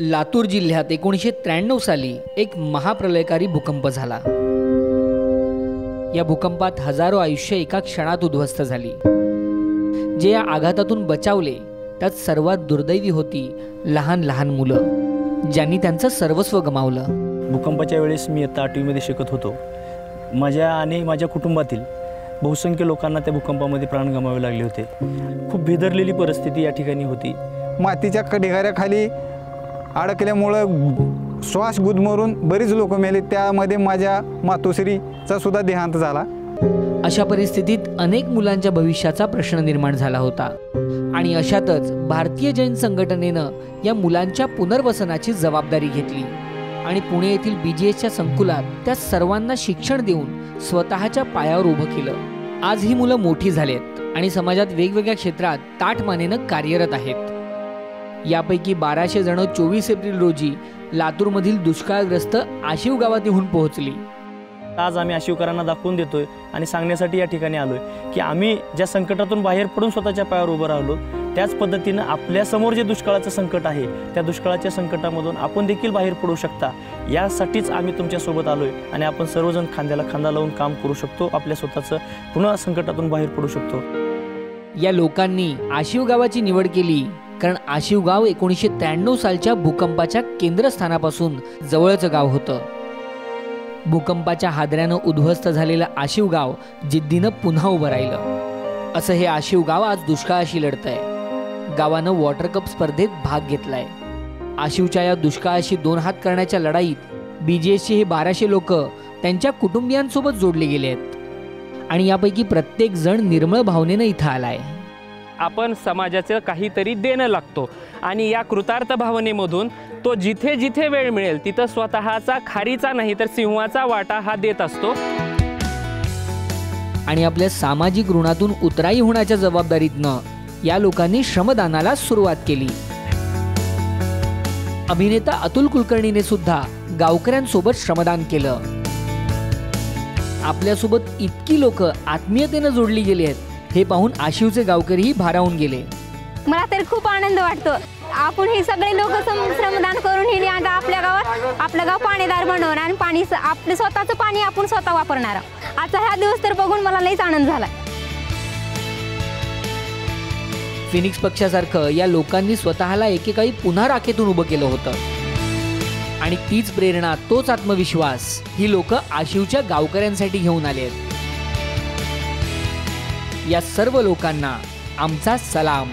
लातूर जिल्ह्यात 1993 साली एक महाप्रलयकारी भूकंप झाला। या भूकंपात हजारो आयुष्य एका क्षणात उद्ध्वस्त झाली। जे या आघातातून बचावले त्यात सर्वात दुर्दैवी होती लहान लहान मुलं, ज्यांनी त्यांचं सर्वस्व गमावलं। भूकंपाच्या वेळेस मी इयत्ता 8वी मध्ये शिकत होतो। माझ्या आणि माझ्या कुटुंबातील बहुसंख्य लोकांना त्या भूकंपामध्ये प्राण गमावे लागले होते। खूप भेदरलेली परिस्थिती या ठिकाणी होती। मातीच्या ढिगाऱ्याखाली अडकल्यामुळं श्वास गुदमरून बरीच लोक मेले, त्यामध्ये माझ्या मातोश्रीचा सुद्धा देहांत झाला। अशा परिस्थितीत अनेक मुलांच्या भविष्याचा प्रश्न निर्माण झाला होता आणि अशातच भारतीय जैन संघटनेनं या मुलांच्या पुनर्वसनाची जबाबदारी घेतली आणि पुणे येथील BGSच्या संकुलात त्या सर्वांना शिक्षण देऊन स्वतःच्या पायावर उभं केलं। आज ही मुलं मोठी झालेत आणि समाजात वेगवेगळ्या क्षेत्रात ताठमानेनं कार्यरत आहेत। यापैकी 1200 जण 24 एप्रिल रोजी लातूरमधील दुष्काळग्रस्त आशिव गावात येऊन पोहोचली। आज आम्ही आशिवकरांना दाखवून देतोय आणि सांगण्यासाठी या ठिकाणी आलोय की आम्ही ज्या संकटातून बाहेर पडून स्वतःच्या पायावर उभं राहिलो, त्याच पद्धतीनं आपल्या समोर जे दुष्काळाचं संकट आहे त्या दुष्काळाच्या संकटामधून आपण देखील बाहेर पडू शकता, यासाठीच आम्ही तुमच्या सोबत आलोय आणि आपण सर्वजण खांद्याला खांदा लावून काम करू शकतो, आपल्या स्वतःचं पुन्हा संकटातून बाहेर पडू शकतो। या लोकांनी आशिव गावाची निवड केली कारण आशिव गाव 1993 सालच्या भूकंपाच्या केंद्रस्थानापासून जवळचं गाव होतं। भूकंपाच्या हादऱ्यानं उद्ध्वस्त झालेलं आशिव गाव जिद्दीनं पुन्हा उभं राहिलं। असं हे आशिव गाव आज दुष्काळाशी लढतंय। गावानं वॉटर कप स्पर्धेत भाग घेतलाय। आशिवच्या या दुष्काळाशी 2 हात करण्याच्या लढाईत BGSचे हे 1200 लोक त्यांच्या कुटुंबियांसोबत जोडले गेले आहेत आणि यापैकी प्रत्येक जण निर्मळ भावनेनं इथं आलाय। आपण समाजाचं काहीतरी देणं लागतो आणि या कृतार्थ भावनेमधून तो जिथे जिथे वेळ मिळेल तिथं स्वतःचा खारीचा नाही तर सिंहाचा वाटा हा देत असतो आणि आपल्या सामाजिक ऋणातून उतराई होण्याच्या जबाबदारीतनं या लोकांनी श्रमदानाला सुरुवात केली। अभिनेता अतुल कुलकर्णीने सुद्धा गावकऱ्यांसोबत श्रमदान केलं। आपल्यासोबत इतकी लोक आत्मीयतेनं जोडली गेली आहेत हे पाहून आशिवचे गावकरीही भारावून गेले। मला तर खूप आनंद वाटतो। आपण हे सगळे लोक श्रमदान करून हे आता आपल्या गावात आपलं गाव पाणीदार बनवणार आणि पाणी आपलं स्वतःचं पाणी आपण स्वतः वापरणार। आता हा दिवस तर बघून मला लईच आनंद झाला। फिनिक्स पक्षासारखं या लोकांनी स्वतःला एकेकाळी पुन्हा राखेतून उभं केलं होतं आणि तीच प्रेरणा, तोच आत्मविश्वास ही लोक आशिवच्या गावकऱ्यांसाठी घेऊन आले आहेत। या सर्व लोकांना आमचा सलाम।